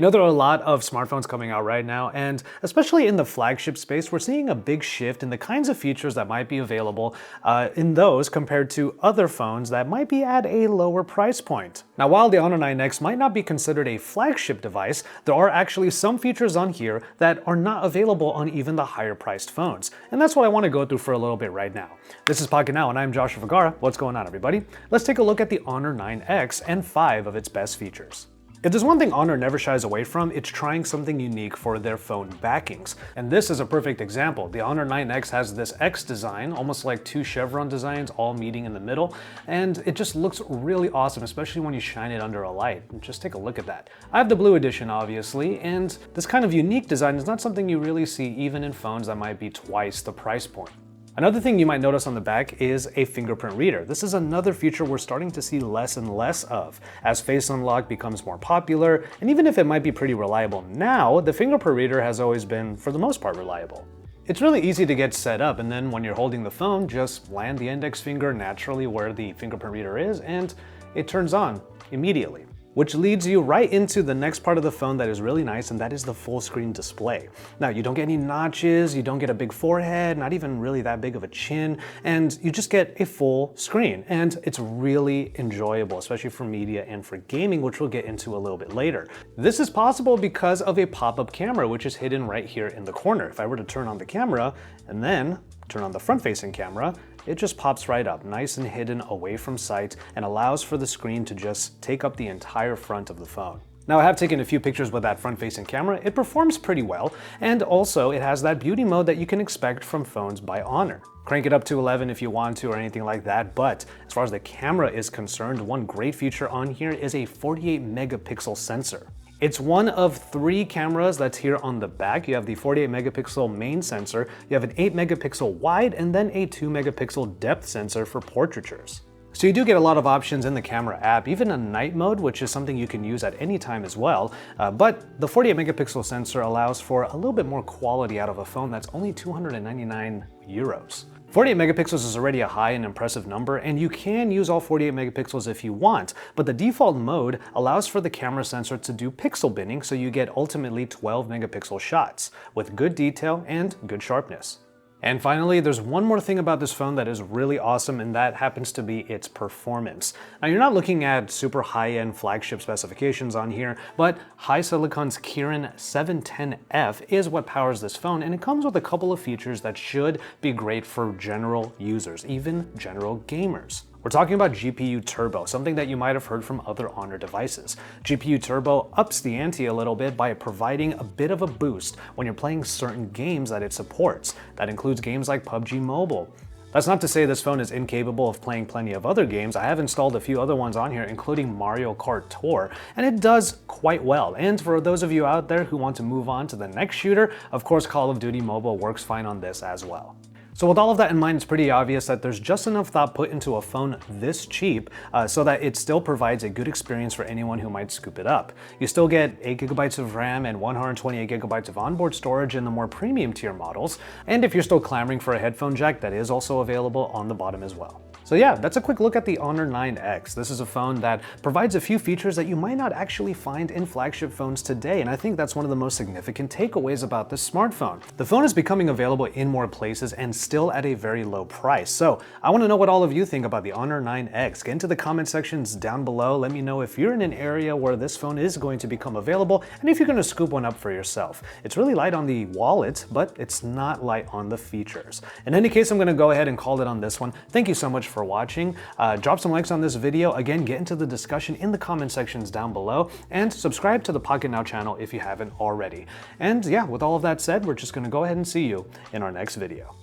You know, there are a lot of smartphones coming out right now, and especially in the flagship space, we're seeing a big shift in the kinds of features that might be available in those compared to other phones that might be at a lower price point. Now, while the Honor 9X might not be considered a flagship device, there are actually some features on here that are not available on even the higher priced phones. And that's what I want to go through for a little bit right now. This is Pocketnow, and I'm Joshua Vergara. What's going on, everybody? Let's take a look at the Honor 9X and 5 of its best features. If there's one thing Honor never shies away from, it's trying something unique for their phone backings. And this is a perfect example. The Honor 9X has this X design, almost like two chevron designs all meeting in the middle, and it just looks really awesome, especially when you shine it under a light. Just take a look at that. I have the blue edition, obviously, and this kind of unique design is not something you really see even in phones that might be twice the price point. Another thing you might notice on the back is a fingerprint reader. This is another feature we're starting to see less and less of as Face Unlock becomes more popular, and even if it might be pretty reliable now, the fingerprint reader has always been, for the most part, reliable. It's really easy to get set up, and then when you're holding the phone, just land the index finger naturally where the fingerprint reader is, and it turns on immediately. Which leads you right into the next part of the phone that is really nice, and that is the full screen display. Now, you don't get any notches, you don't get a big forehead, not even really that big of a chin, and you just get a full screen. And it's really enjoyable, especially for media and for gaming, which we'll get into a little bit later. This is possible because of a pop-up camera, which is hidden right here in the corner. If I were to turn on the camera and then turn on the front-facing camera, it just pops right up, nice and hidden away from sight, and allows for the screen to just take up the entire front of the phone. Now, I have taken a few pictures with that front-facing camera. It performs pretty well, and also it has that beauty mode that you can expect from phones by Honor. Crank it up to 11 if you want to or anything like that, but as far as the camera is concerned, one great feature on here is a 48 megapixel sensor. It's one of 3 cameras that's here on the back. You have the 48 megapixel main sensor, you have an 8 megapixel wide, and then a 2 megapixel depth sensor for portraitures. So you do get a lot of options in the camera app, even a night mode, which is something you can use at any time as well. But the 48 megapixel sensor allows for a little bit more quality out of a phone that's only 299 euros. 48 megapixels is already a high and impressive number, and you can use all 48 megapixels if you want, but the default mode allows for the camera sensor to do pixel binning, so you get ultimately 12 megapixel shots with good detail and good sharpness. And finally, there's one more thing about this phone that is really awesome, and that happens to be its performance. Now, you're not looking at super high-end flagship specifications on here, but HiSilicon's Kirin 710F is what powers this phone, and it comes with a couple of features that should be great for general users, even general gamers. We're talking about GPU Turbo, something that you might have heard from other Honor devices. GPU Turbo ups the ante a little bit by providing a bit of a boost when you're playing certain games that it supports. That includes games like PUBG Mobile. That's not to say this phone is incapable of playing plenty of other games. I have installed a few other ones on here, including Mario Kart Tour, and it does quite well. And for those of you out there who want to move on to the next shooter, of course Call of Duty Mobile works fine on this as well. So with all of that in mind, it's pretty obvious that there's just enough thought put into a phone this cheap so that it still provides a good experience for anyone who might scoop it up. You still get 8 gigabytes of RAM and 128 gigabytes of onboard storage in the more premium tier models, and if you're still clamoring for a headphone jack, that is also available on the bottom as well. So yeah, that's a quick look at the Honor 9X. This is a phone that provides a few features that you might not actually find in flagship phones today, and I think that's one of the most significant takeaways about this smartphone. The phone is becoming available in more places and still at a very low price. So I want to know what all of you think about the Honor 9X. Get into the comment sections down below. Let me know if you're in an area where this phone is going to become available and if you're going to scoop one up for yourself. It's really light on the wallet, but it's not light on the features. In any case, I'm going to go ahead and call it on this one. Thank you so much for watching. Drop some likes on this video. Again, get into the discussion in the comment sections down below, and subscribe to the Pocketnow channel if you haven't already. And yeah, with all of that said, we're just going to go ahead and see you in our next video.